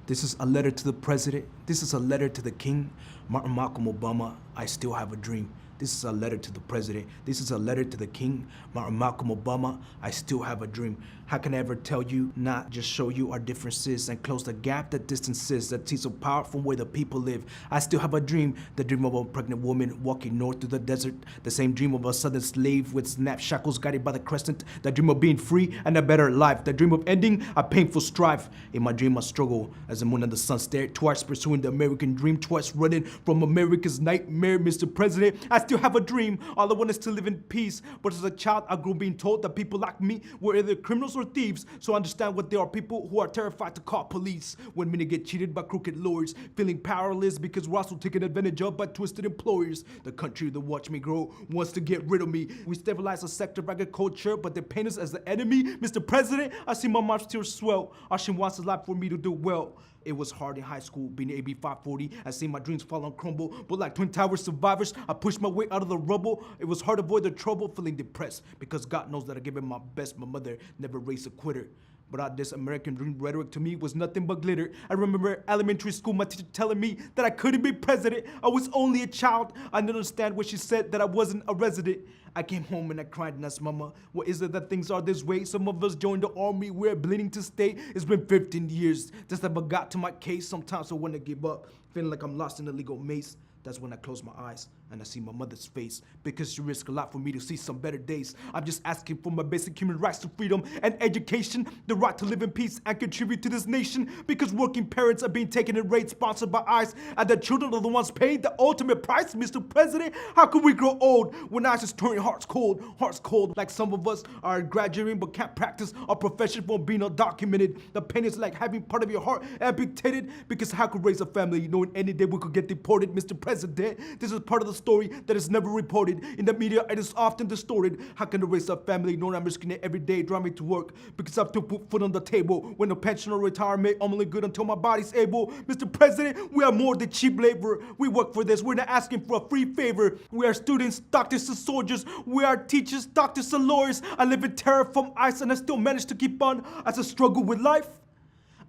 This is a letter to the president. This is a letter to the king, Malcolm Obama. I still have a dream. This is a letter to the president. This is a letter to the king, Malcolm Obama. I still have a dream. How can I ever tell you, not just show you our differences and close the gap that distances that sees of power from where the people live? I still have a dream, the dream of a pregnant woman walking north through the desert, the same dream of a southern slave with snap shackles guided by the crescent, the dream of being free and a better life, the dream of ending a painful strife. In my dream, I struggle as the moon and the sun stare, twice pursuing the American dream, twice running from America's nightmare. Mr. President, I still have a dream. All I want is to live in peace. But as a child, I grew being told that people like me were either criminals or thieves. So I understand what there are people who are terrified to call police when many get cheated by crooked lawyers, feeling powerless because we're also taken advantage of by twisted employers. The country that watched me grow wants to get rid of me. We stabilize a sector of agriculture, but they paint us as the enemy. Mr. President, I see my mom's tears swell. All she wants is life for me to do well. It was hard in high school, being AB 540. I seen my dreams fall and crumble, but like Twin Towers survivors, I pushed my way out of the rubble. It was hard to avoid the trouble, feeling depressed, because God knows that I gave him my best. My mother never raised a quitter. But all this American dream rhetoric to me was nothing but glitter. I remember elementary school, my teacher telling me that I couldn't be president. I was only a child. I didn't understand what she said, that I wasn't a resident. I came home and I cried and asked Mama, what is it that things are this way? Some of us joined the army, we're bleeding to stay. It's been 15 years since I got to my case. Sometimes I want to give up, feeling like I'm lost in a legal maze. That's when I close my eyes and I see my mother's face, because she risked a lot for me to see some better days. I'm just asking for my basic human rights to freedom and education, the right to live in peace and contribute to this nation, because working parents are being taken in raids sponsored by ICE, and the children are the ones paying the ultimate price. Mr. President, how can we grow old when ICE is turning hearts cold, like some of us are graduating but can't practice our profession for being undocumented. The pain is like having part of your heart amputated, because how could raise a family knowing any day we could get deported? Mr. President, this is part of the story that is never reported. In the media, it is often distorted. How can I raise a family knowing I'm risking it every day driving to work because I have to put food on the table? When a pension or retirement, I'm only good until my body's able. Mr. President, we are more than cheap labor. We work for this. We're not asking for a free favor. We are students, doctors and soldiers. We are teachers, doctors and lawyers. I live in terror from ICE and I still manage to keep on as I struggle with life.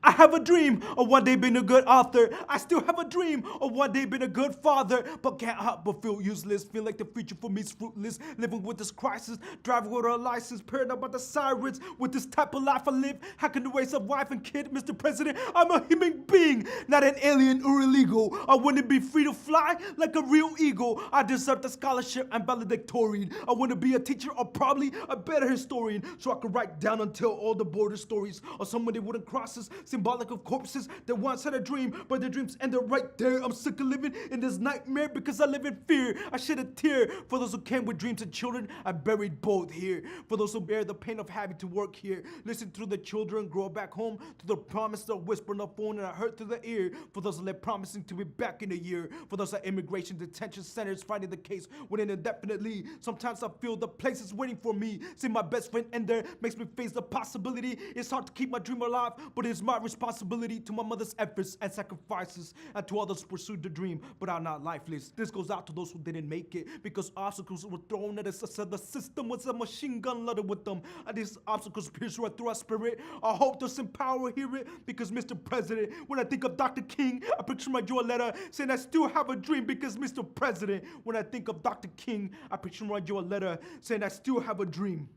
I have a dream of one day being a good author. I still have a dream of one day being a good father, but can't help but feel useless. Feel like the future for me is fruitless. Living with this crisis, driving with a license, paranoid about the sirens. With this type of life I live, how can I raise a wife and kid? Mr. President, I'm a human being, not an alien or illegal. I want to be free to fly like a real eagle. I deserve the scholarship and valedictorian. I want to be a teacher or probably a better historian, so I can write down and tell all the border stories of so many wooden crosses, symbolic of corpses that once had a dream, but their dreams ended right there. I'm sick of living in this nightmare because I live in fear. I shed a tear for those who came with dreams and children. I buried both here. For those who bear the pain of having to work here, listen through the children, grow back home to the promise that whisper on the phone and I heard through the ear. For those who left promising to be back in a year. For those at immigration detention centers fighting the case waiting indefinitely. Sometimes I feel the place is waiting for me. See my best friend in there makes me face the possibility. It's hard to keep my dream alive, but it's my responsibility to my mother's efforts and sacrifices, and to others who pursued the dream but are not lifeless. This goes out to those who didn't make it because obstacles were thrown at us. I said the system was a machine gun loaded with them, and these obstacles pierce right through our spirit. I hope there's some power hear it, because Mr. President, when I think of Dr. King, I picture my Joe letter saying I still have a dream. Because Mr. President, when I think of Dr. King, I picture my Joe letter saying I still have a dream.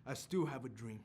I still have a dream.